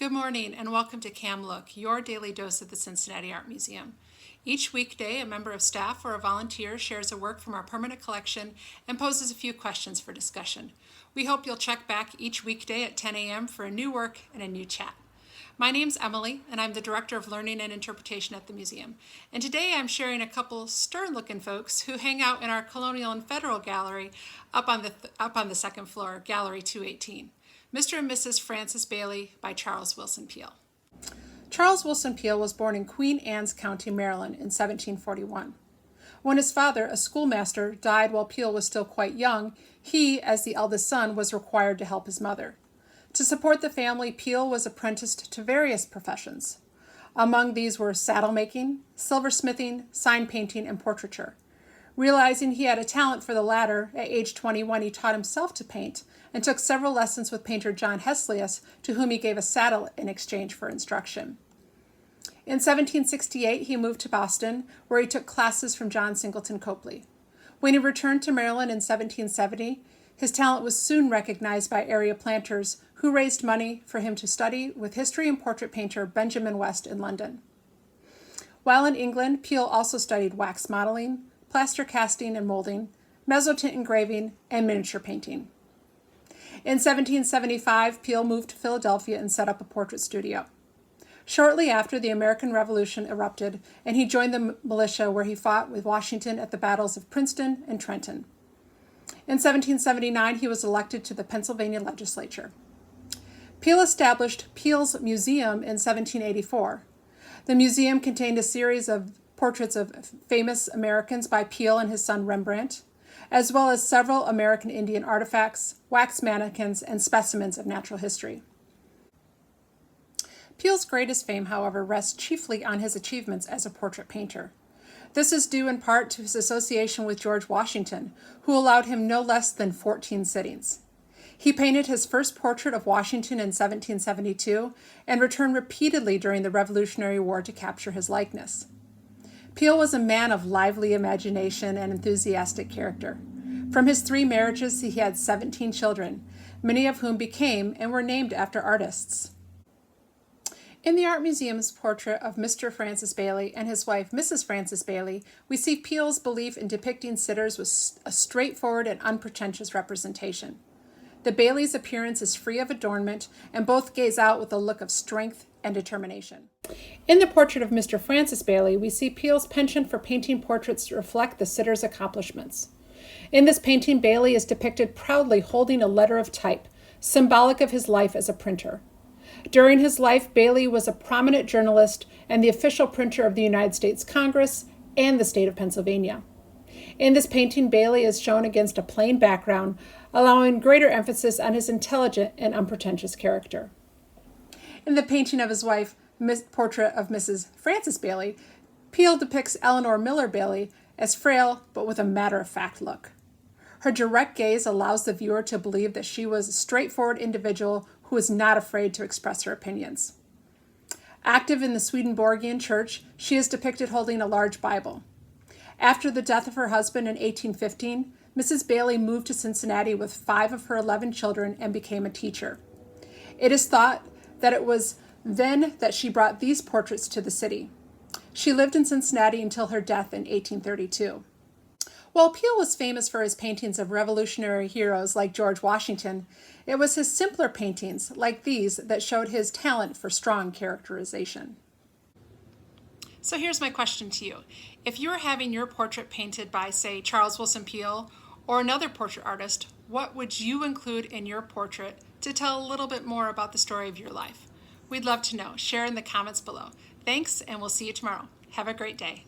Good morning and welcome to Cam Look, your daily dose of the Cincinnati Art Museum. Each weekday, a member of staff or a volunteer shares a work from our permanent collection and poses a few questions for discussion. We hope you'll check back each weekday at 10 a.m. for a new work and a new chat. My name's Emily, and I'm the Director of Learning and Interpretation at the museum. And today I'm sharing a couple stern-looking folks who hang out in our Colonial and Federal Gallery up on the second floor, Gallery 218. Mr. and Mrs. Francis Bailey by Charles Willson Peale. Charles Willson Peale was born in Queen Anne's County, Maryland in 1741. When his father, a schoolmaster, died while Peale was still quite young, he, as the eldest son, was required to help his mother. To support the family, Peale was apprenticed to various professions. Among these were saddle making, silversmithing, sign painting, and portraiture. Realizing he had a talent for the latter, at age 21 he taught himself to paint and took several lessons with painter John Heslius, to whom he gave a saddle in exchange for instruction. In 1768 he moved to Boston, where he took classes from John Singleton Copley. When he returned to Maryland in 1770, his talent was soon recognized by area planters who raised money for him to study with history and portrait painter Benjamin West in London. While in England, Peale also studied wax modeling, plaster casting and molding, mezzotint engraving, and miniature painting. In 1775, Peale moved to Philadelphia and set up a portrait studio. Shortly after, the American Revolution erupted, and he joined the militia where he fought with Washington at the battles of Princeton and Trenton. In 1779, he was elected to the Pennsylvania legislature. Peale established Peale's Museum in 1784. The museum contained a series of portraits of famous Americans by Peale and his son Rembrandt, as well as several American Indian artifacts, wax mannequins, and specimens of natural history. Peale's greatest fame, however, rests chiefly on his achievements as a portrait painter. This is due in part to his association with George Washington, who allowed him no less than 14 sittings. He painted his first portrait of Washington in 1772 and returned repeatedly during the Revolutionary War to capture his likeness. Peale was a man of lively imagination and enthusiastic character. From his 3 marriages, he had 17 children, many of whom became and were named after artists. In the Art Museum's portrait of Mr. Francis Bailey and his wife, Mrs. Francis Bailey, we see Peale's belief in depicting sitters with a straightforward and unpretentious representation. The Baileys' appearance is free of adornment, and both gaze out with a look of strength and determination. In the portrait of Mr. Francis Bailey, we see Peale's penchant for painting portraits to reflect the sitter's accomplishments. In this painting, Bailey is depicted proudly holding a letter of type, symbolic of his life as a printer. During his life, Bailey was a prominent journalist and the official printer of the United States Congress and the state of Pennsylvania. In this painting, Bailey is shown against a plain background, allowing greater emphasis on his intelligent and unpretentious character. In the painting of his wife, portrait of Mrs. Francis Bailey, Peale depicts Eleanor Miller Bailey as frail but with a matter-of-fact look. Her direct gaze allows the viewer to believe that she was a straightforward individual who was not afraid to express her opinions. Active in the Swedenborgian church, she is depicted holding a large Bible. After the death of her husband in 1815, Mrs. Bailey moved to Cincinnati with 5 of her 11 children and became a teacher. It is thought that it was then that she brought these portraits to the city. She lived in Cincinnati until her death in 1832. While Peale was famous for his paintings of revolutionary heroes like George Washington, it was his simpler paintings, like these, that showed his talent for strong characterization. So here's my question to you. If you were having your portrait painted by, say, Charles Willson Peale or another portrait artist, what would you include in your portrait to tell a little bit more about the story of your life? We'd love to know. Share in the comments below. Thanks, and we'll see you tomorrow. Have a great day.